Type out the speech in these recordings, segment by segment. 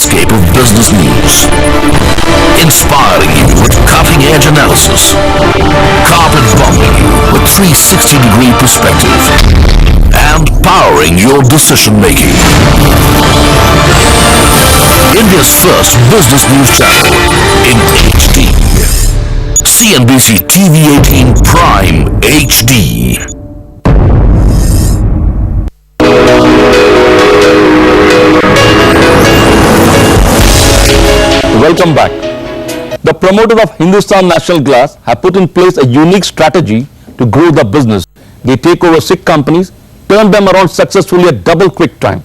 landscape of business news, inspiring you with cutting-edge analysis, carpet bombing you with 360-degree perspective, and powering your decision-making. India's first business news channel in HD. CNBC TV 18 Prime HD. Welcome back. The promoters of Hindustan National Glass have put in place a unique strategy to grow the business. They take over 6 companies, turn them around successfully at double quick time.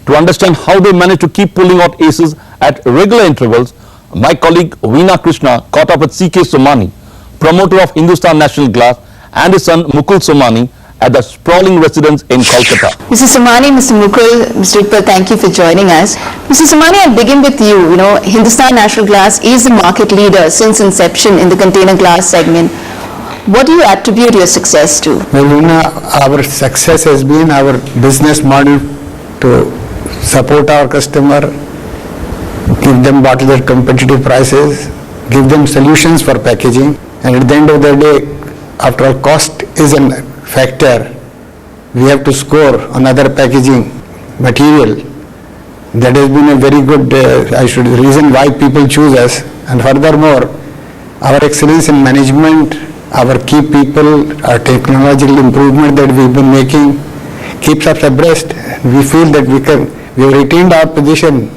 To understand how they manage to keep pulling out aces at regular intervals, my colleague Veena Krishna caught up with C.K. Somany, promoter of Hindustan National Glass, and his son Mukul Somany at the sprawling residence in Kolkata. Mr. Somany, Mr. Mukul, Mr. Iqbal, thank you for joining us. Mr. Somany, I'll begin with you. Hindustan National Glass is the market leader since inception in the container glass segment. What do you attribute your success to? Well, our success has been our business model to support our customer, give them bottles at competitive prices, give them solutions for packaging, and at the end of the day, after all, cost is a factor. We have to score on other packaging material. That has been a very good reason why people choose us. And furthermore, our excellence in management, our key people, our technological improvement that we've been making keeps us abreast. We feel that we have retained our position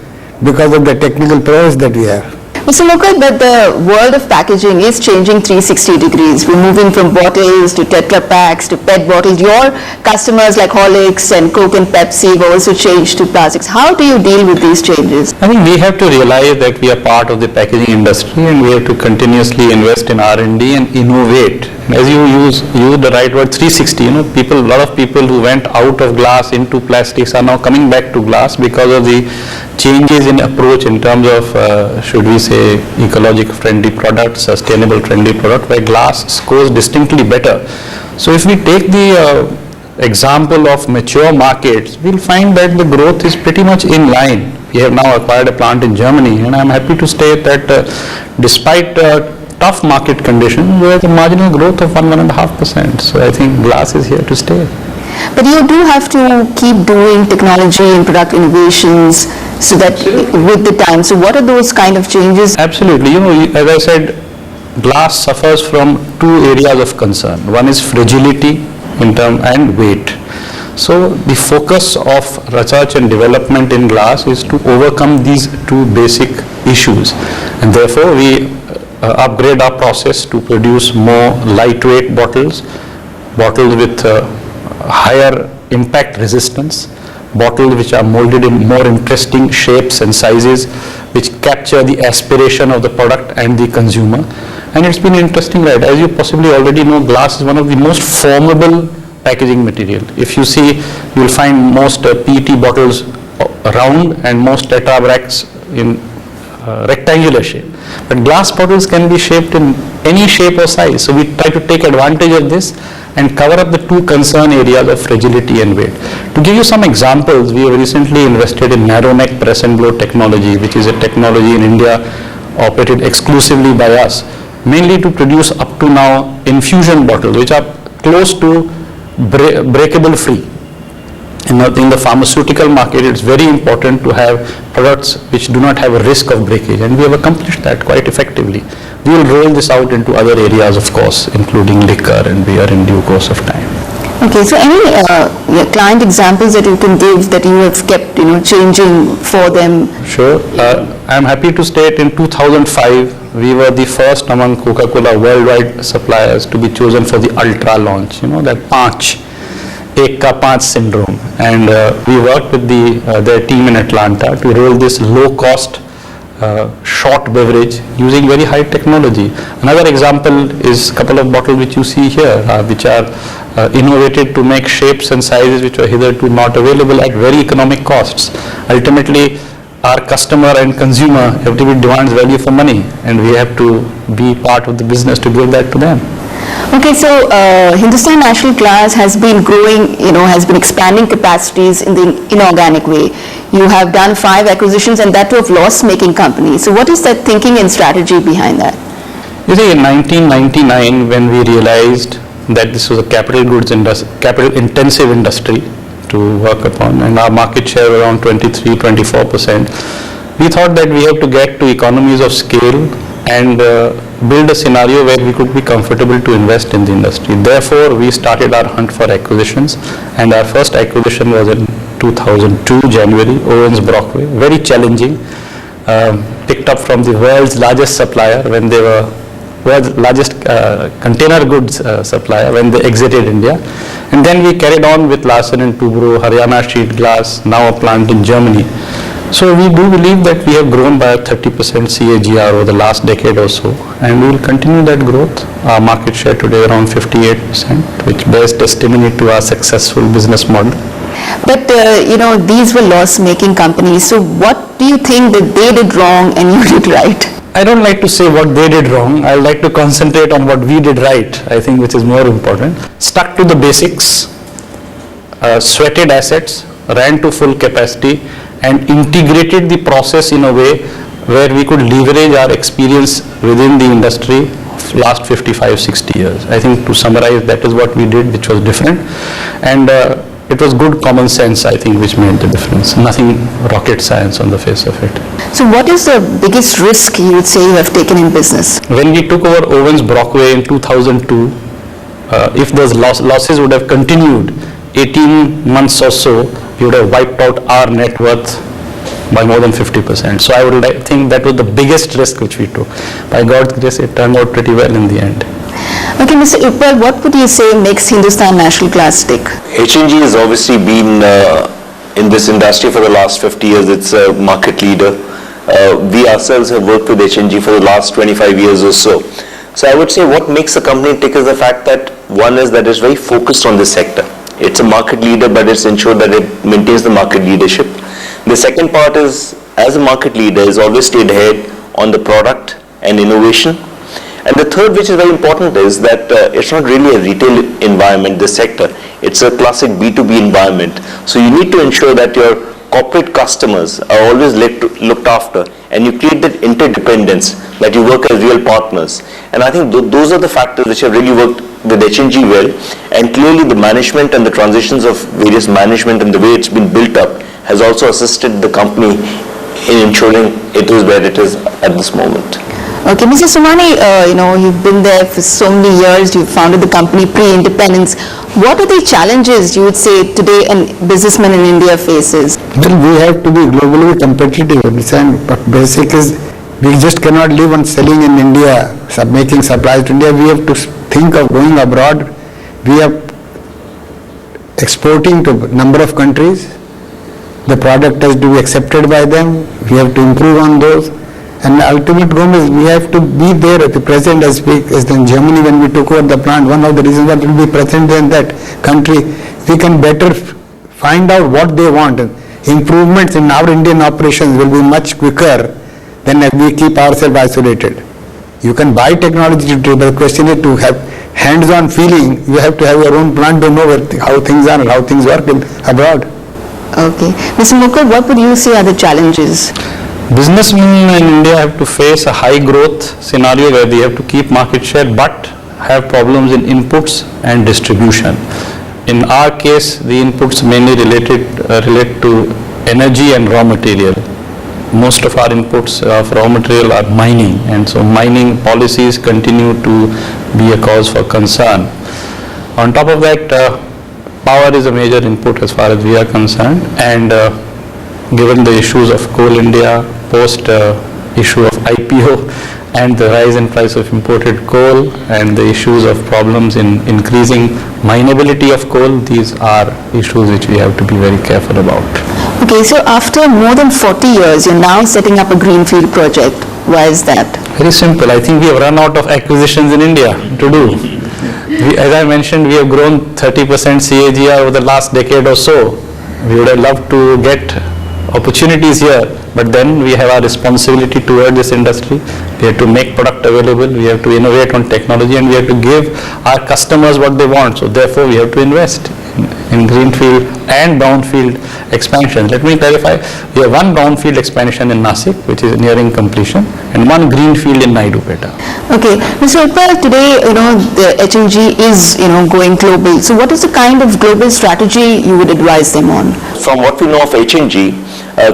because of the technical prowess that we have. Mr. Mukul, but the world of packaging is changing 360 degrees. We're moving from bottles to Tetra Packs to PET bottles. Your customers like Horlicks and Coke and Pepsi have also changed to plastics. How do you deal with these changes? I think we have to realize that we are part of the packaging industry and we have to continuously invest in R&D and innovate. As you use the right word, 360, a lot of people who went out of glass into plastics are now coming back to glass because of the changes in approach in terms of, should we say, ecological friendly product, sustainable friendly product, where glass scores distinctly better. So if we take the example of mature markets, we'll find that the growth is pretty much in line. We have now acquired a plant in Germany, and I'm happy to state that despite tough market conditions, there is a marginal growth of 1.5%. So I think glass is here to stay. But you do have to keep doing technology and product innovations so that with the time. So what are those kind of changes? Absolutely. As I said, glass suffers from 2 areas of concern. One is fragility and weight. So the focus of research and development in glass is to overcome these 2 basic issues. And therefore, we upgrade our process to produce more lightweight bottles with higher impact resistance, bottles which are molded in more interesting shapes and sizes, which capture the aspiration of the product and the consumer. And it's been interesting, right? As you possibly already know, glass is one of the most formable packaging material. If you see, you will find most PET bottles round and most Tetra Packs in rectangular shape. But glass bottles can be shaped in any shape or size. So we try to take advantage of this and cover up the 2 concern areas of fragility and weight. To give you some examples, we have recently invested in narrow neck press and blow technology, which is a technology in India operated exclusively by us, mainly to produce up to now infusion bottles, which are close to breakable free. In the pharmaceutical market, it's very important to have products which do not have a risk of breakage, and we have accomplished that quite effectively. We will roll this out into other areas, of course, including liquor and beer in due course of time. Okay, so any client examples that you can give that you have kept changing for them? Sure. I'm happy to state in 2005, we were the first among Coca-Cola worldwide suppliers to be chosen for the Ultra launch, that 5. Ek ka 5 syndrome, and we worked with their team in Atlanta to roll this low-cost short beverage using very high technology. Another example is a couple of bottles which you see here, which are innovated to make shapes and sizes which were hitherto not available at very economic costs. Ultimately, our customer and consumer demands value for money, and we have to be part of the business to give that to them. Okay, so Hindustan National Glass has been growing, has been expanding capacities in the inorganic way. You have done 5 acquisitions and that too of loss-making companies. So what is that thinking and strategy behind that? You see, in 1999, when we realized that this was a capital intensive industry to work upon, and our market share was around 23-24%, we thought that we have to get to economies of scale and build a scenario where we could be comfortable to invest in the industry. Therefore, we started our hunt for acquisitions, and our first acquisition was in 2002 January, Owens Brockway, very challenging, picked up from the world's largest supplier when they were world's largest container goods supplier when they exited India. And then we carried on with Larsen & Toubro, Haryana Sheet Glass, now a plant in Germany. So we do believe that we have grown by a 30% CAGR over the last decade or so, and we will continue that growth. Our market share today around 58%, which bears testimony to our successful business model. But, these were loss-making companies. So what do you think that they did wrong and you did right? I don't like to say what they did wrong. I like to concentrate on what we did right, I think, which is more important. Stuck to the basics, sweated assets, ran to full capacity, and integrated the process in a way where we could leverage our experience within the industry of last 55-60 years. I think, to summarize, that is what we did, which was different. And it was good common sense, I think, which made the difference. Nothing rocket science on the face of it. So what is the biggest risk you would say you have taken in business? When we took over Owens Brockway in 2002, if those losses would have continued 18 months or so, we would have wiped out our net worth by more than 50%. So I would think that was the biggest risk which we took. By God's grace, it turned out pretty well in the end. Okay, Mr. Iqbal, what would you say makes Hindustan National Glass tick? H&G has obviously been in this industry for the last 50 years. It's a market leader. We ourselves have worked with H&G for the last 25 years or so. So I would say what makes the company tick is the fact that one is that it's very focused on this sector. It's a market leader, but it's ensured that it maintains the market leadership. The second part is, as a market leader, is always stayed ahead on the product and innovation. And the third, which is very important, is that it's not really a retail environment, this sector. It's a classic B2B environment. So you need to ensure that your corporate customers are always looked after, and you create that interdependence, that you work as real partners. And I think those are the factors which have really worked with H&G well, and clearly the management and the transitions of various management and the way it's been built up has also assisted the company in ensuring it is where it is at this moment. Okay, Mr. Somany, you've been there for so many years, you've founded the company pre-independence. What are the challenges you would say today a businessman in India faces? Well, we have to be globally competitive, understand, but basic is we just cannot live on selling in India, making supplies to India. We have to think of going abroad. We are exporting to a number of countries. The product has to be accepted by them. We have to improve on those. And the ultimate goal is we have to be there at the present as in Germany when we took over the plant. One of the reasons that we will be present in that country, we can better find out what they want. Improvements in our Indian operations will be much quicker than if we keep ourselves isolated. You can buy technology today, but the question is to have hands-on feeling. You have to have your own plant to know how things are and how things work abroad. Okay. Mr. Mukul, what would you say are the challenges? Businessmen in India have to face a high growth scenario where they have to keep market share but have problems in inputs and distribution. In our case, the inputs mainly relate to energy and raw material. Most of our inputs of raw material are mining, and so mining policies continue to be a cause for concern. On top of that, power is a major input as far as we are concerned, and given the issues of Coal India, post issue of IPO, and the rise in price of imported coal, and the issues of problems in increasing mineability of coal, these are issues which we have to be very careful about. Okay, so after more than 40 years, you're now setting up a greenfield project. Why is that? Very simple. I think we have run out of acquisitions in India to do. As I mentioned, we have grown 30% CAGR over the last decade or so. We would have loved to get opportunities here, but then we have our responsibility toward this industry. We have to make product available, we have to innovate on technology, and we have to give our customers what they want. So therefore we have to invest in greenfield and brownfield expansion. Let me clarify, we have one brownfield expansion in Nasik, which is nearing completion, and one greenfield in Naidupeta. Okay, Mr. Utpal, today, the HNG is, going global. So what is the kind of global strategy you would advise them on? From what we know of HNG,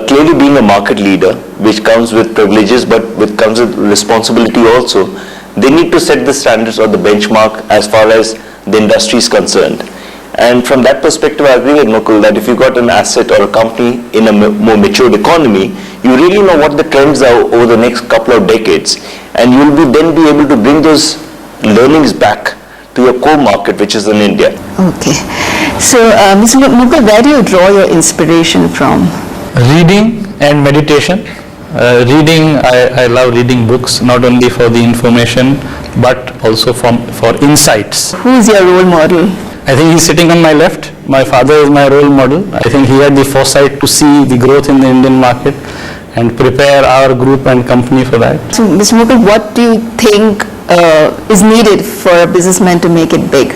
clearly being a market leader, which comes with privileges but comes with responsibility also, they need to set the standards or the benchmark as far as the industry is concerned. And from that perspective, I agree with Mukul that if you've got an asset or a company in a more matured economy, you really know what the trends are over the next couple of decades, and you'll then be able to bring those learnings back to your core market, which is in India. Okay. So, Mr. Mukul, where do you draw your inspiration from? Reading and meditation. Reading, I love reading books, not only for the information, but also for insights. Who is your role model? I think he's sitting on my left. My father is my role model. I think he had the foresight to see the growth in the Indian market and prepare our group and company for that. So, Mr. Mukul, what do you think is needed for a businessman to make it big?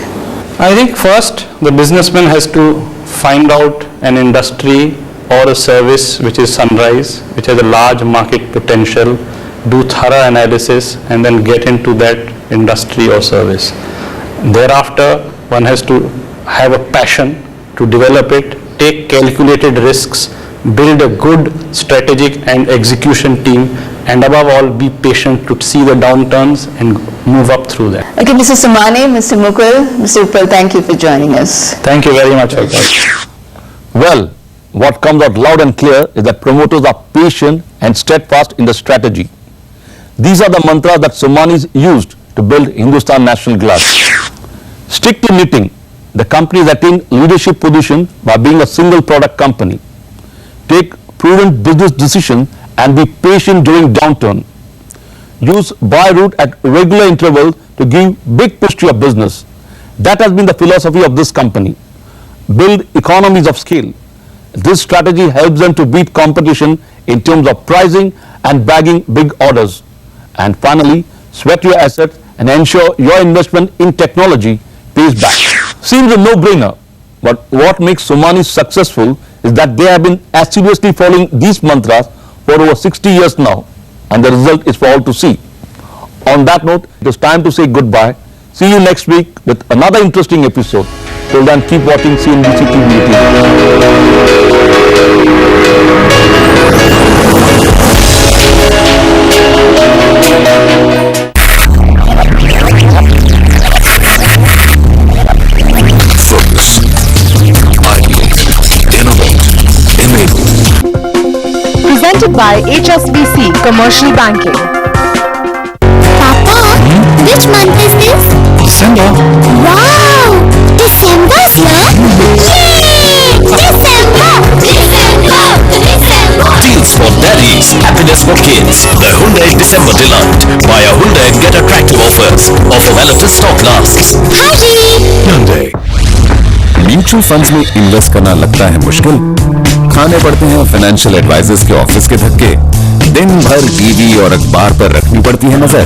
I think first, the businessman has to find out an industry or a service which is sunrise, which has a large market potential, do thorough analysis, and then get into that industry or service. Thereafter, one has to have a passion to develop it, take calculated risks, build a good strategic and execution team, and above all, be patient to see the downturns and move up through that. Okay, Mr. Somanys, Mr. Mukul, Mr. Utpal, thank you for joining us. Thank you very much. Well, what comes out loud and clear is that promoters are patient and steadfast in the strategy. These are the mantras that Somanys used to build Hindustan National Glass. Stick to knitting. The company has attained leadership position by being a single product company. Take prudent business decisions and be patient during downturn. Use buy route at regular intervals to give big push to your business. That has been the philosophy of this company. Build economies of scale. This strategy helps them to beat competition in terms of pricing and bagging big orders. And finally, sweat your assets and ensure your investment in technology pays back. Seems a no-brainer, but what makes Somanys successful is that they have been assiduously following these mantras for over 60 years now, and the result is for all to see. On that note, it is time to say goodbye. See you next week with another interesting episode. Till then, keep watching CNBC Focus. Ideate. Innovate. Enable. Presented by HSBC Commercial Banking. Papa, which month is this? December. Wow! December's here? Yay! December! Deals for daddies. Happiness for kids. The Hyundai December Delight. Buy a Hyundai and get attractive offers. Offer valid till stock lasts. Haji! Hyundai. Mutual funds में invest करना लगता है मुश्किल, खाने पड़ते हैं financial advisers के office के धक्के, दिन भर टीवी और अखबार पर रखनी पड़ती है नजर।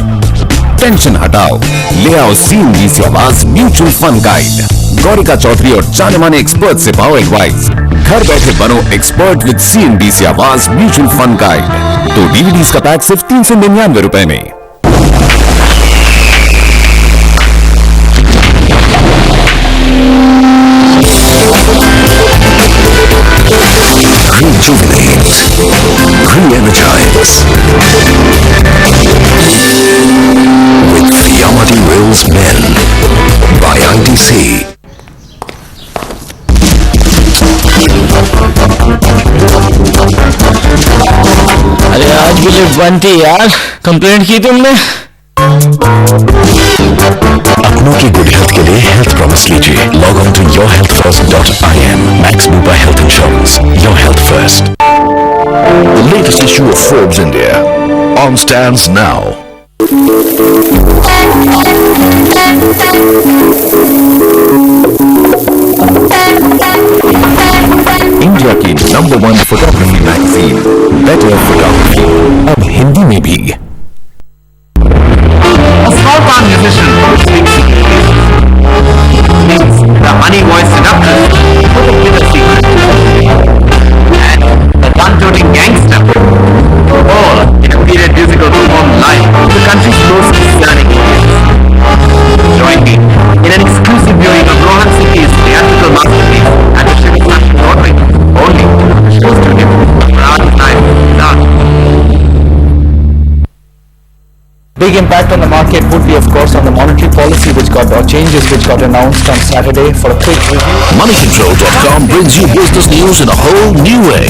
टेंशन हटाओ, ले आओ CNBC आवाज mutual fund guide. Gaurika Chaudhary और जाने माने एक्सपर्ट से पाओ एडवाइस। घर बैठे बनो एक्सपर्ट विद CNBC आवाज म्यूचुअल फंड गाइड। तो DVDs का पैक सिर्फ 399 रुपए में। Rejuvenate. Re-energize. With Yamati Wills Men by ITC. अरे आज भी लिफ्ट बनती यार, कंप्लेंट की तुमने? अपनों की गुड हेल्थ के लिए हेल्थ प्रॉमिस लीजिए। Log on to yourhealthfirst.in. Max Bupa Health Insurance. Your health first. The latest issue of Forbes India. On stands now. India Asia की #1 फोटोग्राफी मैगजीन बेटर फोटोग्राफी अब हिंदी में भी। A small town musician speaks the honey voice seductress put a bitter secret. And the gun-toting gangster, all in a period musical performed live to the country's most discerning audience. Join me in an exclusive viewing of Rohan Sitti's theatrical masterpiece at the Shiva Fashion Broadway, only at the show studio. Round Live, done. Big impact on the market would be, of course, on the monetary policy changes which got announced on Saturday. For a quick review, MoneyControl.com brings you business news in a whole new way.